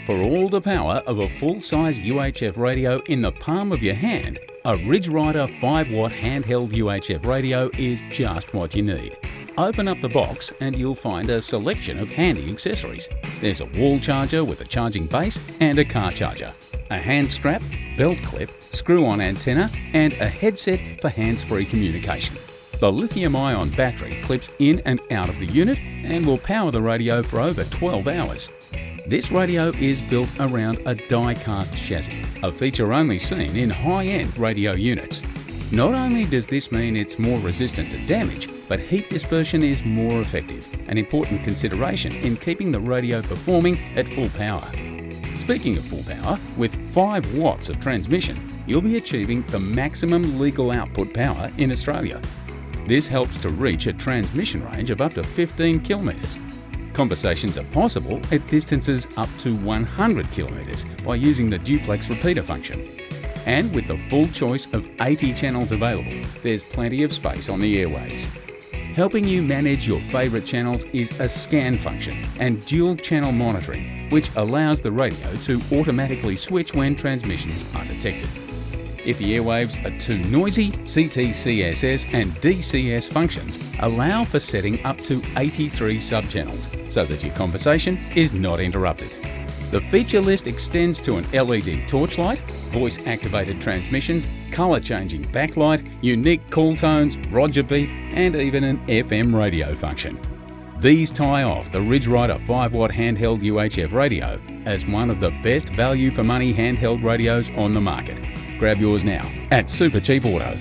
For all the power of a full-size UHF radio in the palm of your hand, a Ridge Ryder 5-watt handheld UHF radio is just what you need. Open up the box and you'll find a selection of handy accessories. There's a wall charger with a charging base and a car charger, a hand strap, belt clip, screw-on antenna, and a headset for hands-free communication. The lithium-ion battery clips in and out of the unit and will power the radio for over 12 hours. This radio is built around a die-cast chassis, a feature only seen in high-end radio units. Not only does this mean it's more resistant to damage, but heat dispersion is more effective, an important consideration in keeping the radio performing at full power. Speaking of full power, with 5 watts of transmission, you'll be achieving the maximum legal output power in Australia. This helps to reach a transmission range of up to 15 kilometres. Conversations are possible at distances up to 100 kilometres by using the duplex repeater function. And with the full choice of 80 channels available, there's plenty of space on the airwaves. Helping you manage your favourite channels is a scan function and dual channel monitoring, which allows the radio to automatically switch when transmissions are detected. If the airwaves are too noisy, CTCSS and DCS functions allow for setting up to 83 subchannels so that your conversation is not interrupted. The feature list extends to an LED torchlight, voice-activated transmissions, colour-changing backlight, unique call tones, Roger beep, and even an FM radio function. These tie off the Ridge Ryder 5-watt handheld UHF radio as one of the best value for money handheld radios on the market. Grab yours now at Supercheap Auto.